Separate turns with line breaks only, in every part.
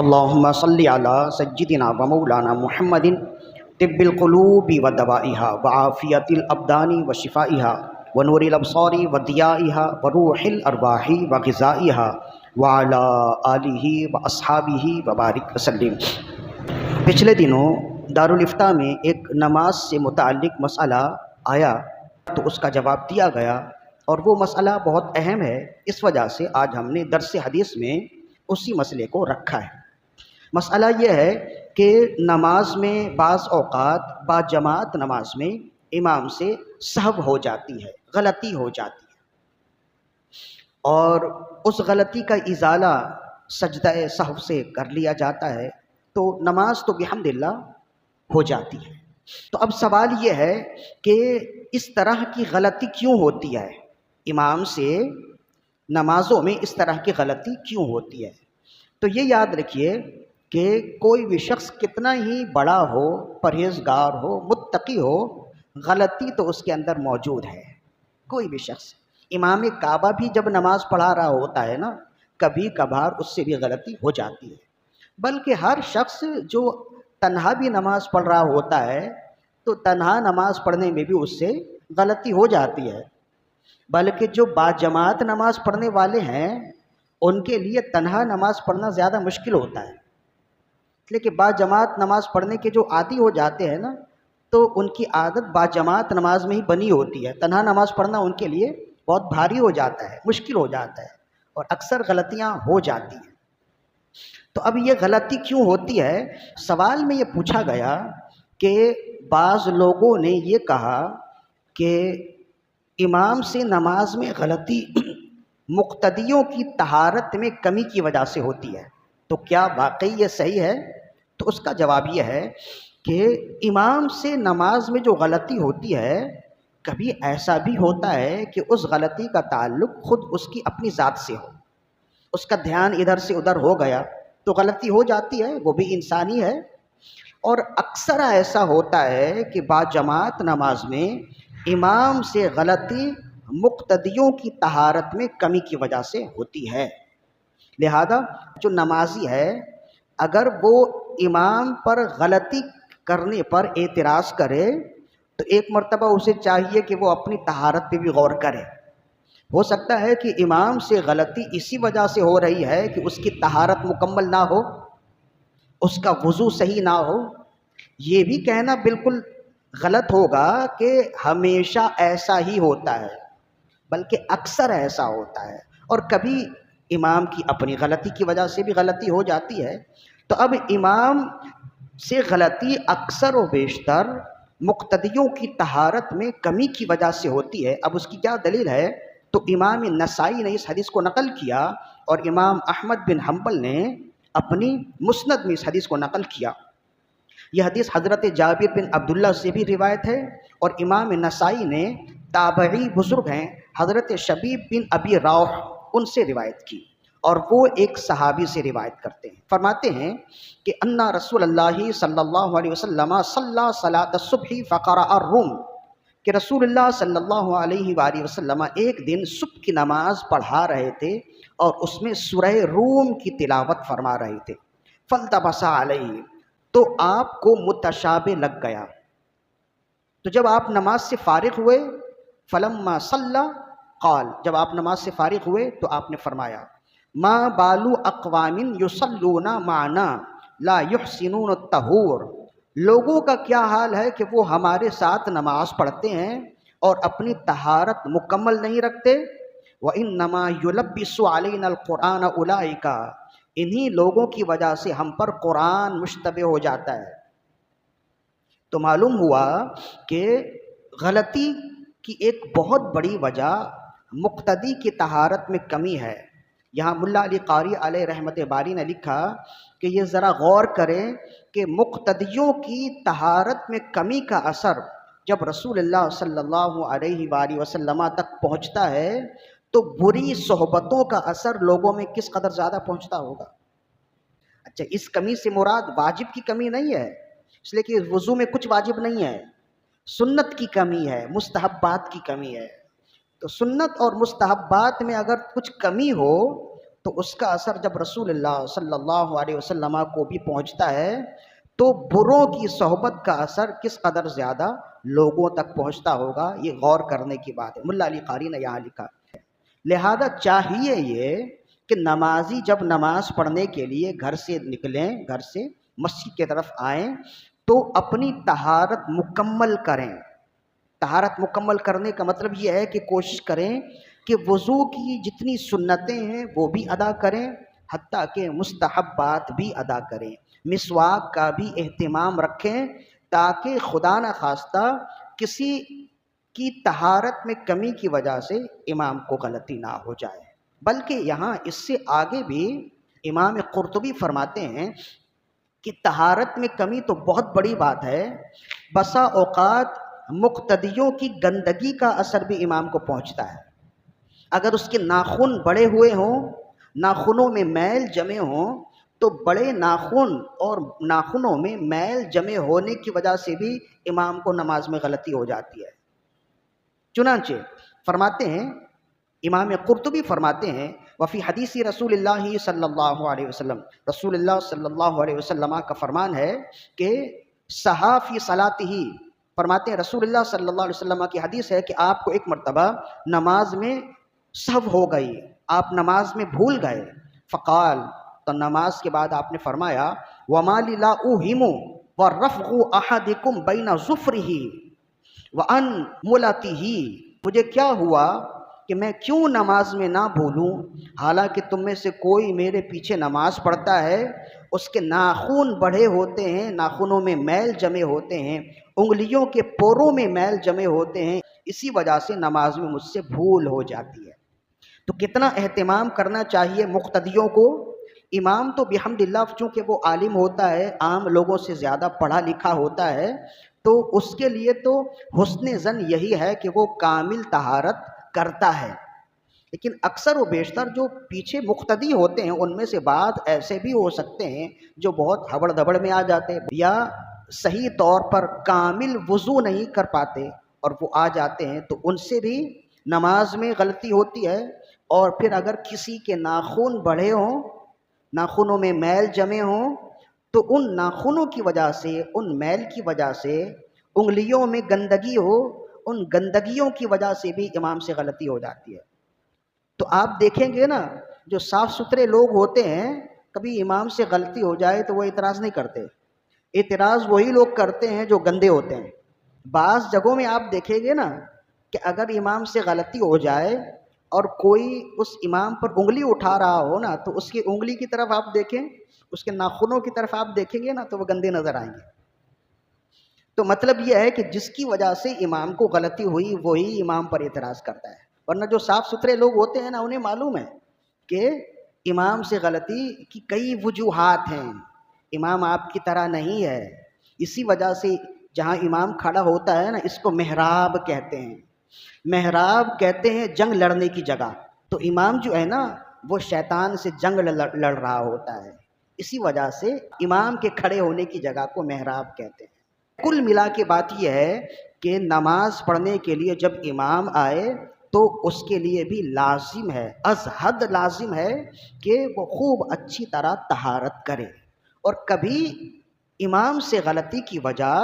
اللهم صل على سيدنا ومولانا محمد طب القلوب ودوائها وعافية الأبدان وشفائها ونور الأبصار وضيائها وروح الأرواح وغذائها وعلى آلہ واصحابہ وبارک وسلم۔ پچھلے دنوں دارالفتاء میں ایک نماز سے متعلق مسئلہ آیا تو اس کا جواب دیا گیا، اور وہ مسئلہ بہت اہم ہے، اس وجہ سے آج ہم نے درس حدیث میں اسی مسئلے کو رکھا ہے۔ مسئلہ یہ ہے کہ نماز میں بعض اوقات با جماعت نماز میں امام سے سہو ہو جاتی ہے، غلطی ہو جاتی ہے، اور اس غلطی کا ازالہ سجدہ سہو سے کر لیا جاتا ہے تو نماز تو بحمدللہ ہو جاتی ہے۔ تو اب سوال یہ ہے کہ اس طرح کی غلطی کیوں ہوتی ہے، امام سے نمازوں میں اس طرح کی غلطی کیوں ہوتی ہے؟ تو یہ یاد رکھیے کہ کوئی بھی شخص کتنا ہی بڑا ہو، پرہیزگار ہو، متقی ہو، غلطی تو اس کے اندر موجود ہے۔ کوئی بھی شخص، امام کعبہ بھی جب نماز پڑھا رہا ہوتا ہے نا، کبھی کبھار اس سے بھی غلطی ہو جاتی ہے، بلکہ ہر شخص جو تنہا بھی نماز پڑھ رہا ہوتا ہے تو تنہا نماز پڑھنے میں بھی اس سے غلطی ہو جاتی ہے، بلکہ جو باجماعت نماز پڑھنے والے ہیں ان کے لیے تنہا نماز پڑھنا زیادہ مشکل ہوتا ہے، لیکن باجماعت نماز پڑھنے کے جو عادی ہو جاتے ہیں نا، تو ان کی عادت باجماعت نماز میں ہی بنی ہوتی ہے، تنہا نماز پڑھنا ان کے لیے بہت بھاری ہو جاتا ہے، مشکل ہو جاتا ہے، اور اکثر غلطیاں ہو جاتی ہیں۔ تو اب یہ غلطی کیوں ہوتی ہے؟ سوال میں یہ پوچھا گیا کہ بعض لوگوں نے یہ کہا کہ امام سے نماز میں غلطی مقتدیوں کی طہارت میں کمی کی وجہ سے ہوتی ہے، تو کیا واقعی یہ صحیح ہے؟ تو اس کا جواب یہ ہے کہ امام سے نماز میں جو غلطی ہوتی ہے، کبھی ایسا بھی ہوتا ہے کہ اس غلطی کا تعلق خود اس کی اپنی ذات سے ہو، اس کا دھیان ادھر سے ادھر ہو گیا تو غلطی ہو جاتی ہے، وہ بھی انسانی ہے۔ اور اکثر ایسا ہوتا ہے کہ باجماعت نماز میں امام سے غلطی مقتدیوں کی طہارت میں کمی کی وجہ سے ہوتی ہے، لہذا جو نمازی ہے اگر وہ امام پر غلطی کرنے پر اعتراض کرے تو ایک مرتبہ اسے چاہیے کہ وہ اپنی طہارت پہ بھی غور کرے۔ ہو سکتا ہے کہ امام سے غلطی اسی وجہ سے ہو رہی ہے کہ اس کی طہارت مکمل نہ ہو، اس کا وضو صحیح نہ ہو۔ یہ بھی کہنا بالکل غلط ہوگا کہ ہمیشہ ایسا ہی ہوتا ہے، بلکہ اکثر ایسا ہوتا ہے، اور کبھی امام کی اپنی غلطی کی وجہ سے بھی غلطی ہو جاتی ہے۔ تو اب امام سے غلطی اکثر و بیشتر مقتدیوں کی طہارت میں کمی کی وجہ سے ہوتی ہے۔ اب اس کی کیا دلیل ہے؟ تو امام نسائی نے اس حدیث کو نقل کیا، اور امام احمد بن حنبل نے اپنی مسند میں اس حدیث کو نقل کیا۔ یہ حدیث حضرت جابر بن عبداللہ سے بھی روایت ہے، اور امام نسائی نے تابعی بزرگ ہیں حضرت شبیب بن ابی روح ان سے روایت کی، اور وہ ایک صحابی سے روایت کرتے ہیں۔ فرماتے ہیں کہ ان رسول اللہ صلی اللہ علیہ وسلم صلی صلاۃ الصبح فقرأ الروم، کہ رسول اللہ صلی اللہ علیہ وآلہ وسلم ایک دن صبح کی نماز پڑھا رہے تھے اور اس میں سورہ روم کی تلاوت فرما رہے تھے۔ فالتبس علیہ، تو آپ کو متشابہ لگ گیا، تو جب آپ نماز سے فارغ ہوئے، فلما صلی قال، جب آپ نماز سے فارغ ہوئے تو آپ نے فرمایا ما بال اقوام یصلون معنا لا یحسنون الطہور، لوگوں کا کیا حال ہے کہ وہ ہمارے ساتھ نماز پڑھتے ہیں اور اپنی طہارت مکمل نہیں رکھتے۔ وَإِنَّمَا يُلَبِّسُ عَلَيْنَا الْقُرْآنَ أُولَئِكَ، انہی لوگوں کی وجہ سے ہم پر قرآن مشتبہ ہو جاتا ہے۔ تو معلوم ہوا کہ غلطی کی ایک بہت بڑی وجہ مقتدی کی طہارت میں کمی ہے۔ یہاں ملا علی قاری علیہ رحمت باری نے لکھا کہ یہ ذرا غور کریں کہ مقتدیوں کی طہارت میں کمی کا اثر جب رسول اللہ صلی اللہ علیہ وآلہ وسلم تک پہنچتا ہے تو بری صحبتوں کا اثر لوگوں میں کس قدر زیادہ پہنچتا ہوگا۔ اچھا، اس کمی سے مراد واجب کی کمی نہیں ہے، اس لیے کہ وضو میں کچھ واجب نہیں ہے، سنت کی کمی ہے، مستحبات کی کمی ہے۔ تو سنت اور مستحبات میں اگر کچھ کمی ہو تو اس کا اثر جب رسول اللہ صلی اللہ علیہ وسلم کو بھی پہنچتا ہے تو بروں کی صحبت کا اثر کس قدر زیادہ لوگوں تک پہنچتا ہوگا، یہ غور کرنے کی بات ہے۔ ملا علی قاری نے یہاں لکھا، لہذا چاہیے یہ کہ نمازی جب نماز پڑھنے کے لیے گھر سے نکلیں، گھر سے مسجد کی طرف آئیں تو اپنی طہارت مکمل کریں۔ طہارت مکمل کرنے کا مطلب یہ ہے کہ کوشش کریں کہ وضو کی جتنی سنتیں ہیں وہ بھی ادا کریں، حتیٰ کہ مستحبات بھی ادا کریں۔ مسواک کا بھی اہتمام رکھیں تاکہ خدا نخواستہ کسی کی طہارت میں کمی کی وجہ سے امام کو غلطی نہ ہو جائے۔ بلکہ یہاں اس سے آگے بھی امام قرطبی فرماتے ہیں کہ طہارت میں کمی تو بہت بڑی بات ہے، بسا اوقات مقتدیوں کی گندگی کا اثر بھی امام کو پہنچتا ہے۔ اگر اس کے ناخن بڑے ہوئے ہوں، ناخنوں میں میل جمے ہوں، تو بڑے ناخن اور ناخنوں میں میل جمے ہونے کی وجہ سے بھی امام کو نماز میں غلطی ہو جاتی ہے۔ چنانچہ فرماتے ہیں، امام قرطبی فرماتے ہیں، وفی حدیث رسول اللہ صلی اللہ علیہ وسلم، رسول اللہ صلی اللہ علیہ وسلم کا فرمان ہے کہ سہا فی صلاتہ، فرماتے ہیں رسول اللہ صلی اللہ علیہ وسلم کی حدیث ہے کہ آپ کو ایک مرتبہ نماز میں سہو ہو گئی، آپ نماز میں بھول گئے، فقال، تو نماز کے بعد آپ نے فرمایا، وَمَا لِي لَا أُوهِمُ وَرَفْغُ أَحَدِكُمْ بَيْنَ ظُفْرِهِ وَأَنْمُلَتِهِ، مجھے کیا ہوا کہ میں کیوں نماز میں نہ بھولوں، حالانکہ تم میں سے کوئی میرے پیچھے نماز پڑھتا ہے، اس کے ناخن بڑھے ہوتے ہیں، ناخنوں میں میل جمے ہوتے ہیں، انگلیوں کے پوروں میں میل جمے ہوتے ہیں، اسی وجہ سے نماز میں مجھ سے بھول ہو جاتی ہے۔ تو کتنا اہتمام کرنا چاہیے مقتدیوں کو۔ امام تو بحمداللہ چونکہ وہ عالم ہوتا ہے، عام لوگوں سے زیادہ پڑھا لکھا ہوتا ہے، تو اس کے لیے تو حسن ظن یہی ہے کہ وہ کامل طہارت کرتا ہے، لیکن اکثر و بیشتر جو پیچھے مقتدی ہوتے ہیں ان میں سے بعض ایسے بھی ہو سکتے ہیں جو بہت ہبڑ دبڑ میں آ جاتے ہیں، یا صحیح طور پر کامل وضو نہیں کر پاتے اور وہ آ جاتے ہیں، تو ان سے بھی نماز میں غلطی ہوتی ہے۔ اور پھر اگر کسی کے ناخن بڑھے ہوں، ناخنوں میں میل جمے ہوں، تو ان ناخنوں کی وجہ سے، ان میل کی وجہ سے، انگلیوں میں گندگی ہو، ان گندگیوں کی وجہ سے بھی امام سے غلطی ہو جاتی ہے۔ تو آپ دیکھیں گے نا، جو صاف ستھرے لوگ ہوتے ہیں، کبھی امام سے غلطی ہو جائے تو وہ اعتراض نہیں کرتے، اعتراض وہی لوگ کرتے ہیں جو گندے ہوتے ہیں۔ بعض جگہوں میں آپ دیکھیں گے نا کہ اگر امام سے غلطی ہو جائے اور کوئی اس امام پر انگلی اٹھا رہا ہو نا، تو اس کی انگلی کی طرف آپ دیکھیں، اس کے ناخنوں کی طرف آپ دیکھیں گے نا تو وہ گندے نظر آئیں گے۔ تو مطلب یہ ہے کہ جس کی وجہ سے امام کو غلطی ہوئی وہی امام پر اعتراض کرتا ہے، ورنہ جو صاف ستھرے لوگ ہوتے ہیں نا انہیں معلوم ہے کہ امام سے غلطی کی کئی وجوہات ہیں، امام آپ کی طرح نہیں ہے۔ اسی وجہ سے جہاں امام کھڑا ہوتا ہے نا، اس کو محراب کہتے ہیں، محراب کہتے ہیں جنگ لڑنے کی جگہ۔ تو امام جو ہے نا وہ شیطان سے جنگ لڑ رہا ہوتا ہے، اسی وجہ سے امام کے کھڑے ہونے کی جگہ کو محراب کہتے ہیں۔ کل ملا کے بات یہ ہے کہ نماز پڑھنے کے لیے جب امام آئے تو اس کے لیے بھی لازم ہے، از حد لازم ہے کہ وہ خوب اچھی طرح طہارت کرے۔ اور کبھی امام سے غلطی کی وجہ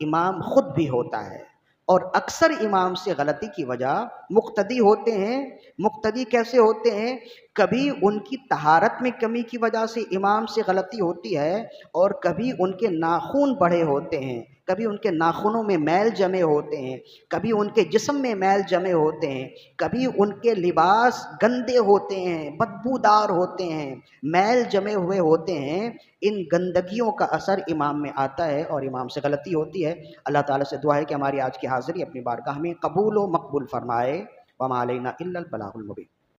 امام خود بھی ہوتا ہے، اور اکثر امام سے غلطی کی وجہ مقتدی ہوتے ہیں۔ مقتدی کیسے ہوتے ہیں؟ کبھی ان کی طہارت میں کمی کی وجہ سے امام سے غلطی ہوتی ہے، اور کبھی ان کے ناخن بڑھے ہوتے ہیں، کبھی ان کے ناخنوں میں میل جمے ہوتے ہیں، کبھی ان کے جسم میں میل جمے ہوتے ہیں، کبھی ان کے لباس گندے ہوتے ہیں، بدبودار ہوتے ہیں، میل جمے ہوئے ہوتے ہیں۔ ان گندگیوں کا اثر امام میں آتا ہے اور امام سے غلطی ہوتی ہے۔ اللہ تعالیٰ سے دعا ہے کہ ہماری آج کی حاضری اپنی بارگاہ میں قبول و مقبول فرمائے۔ وما علینا الا البلاغ المبین۔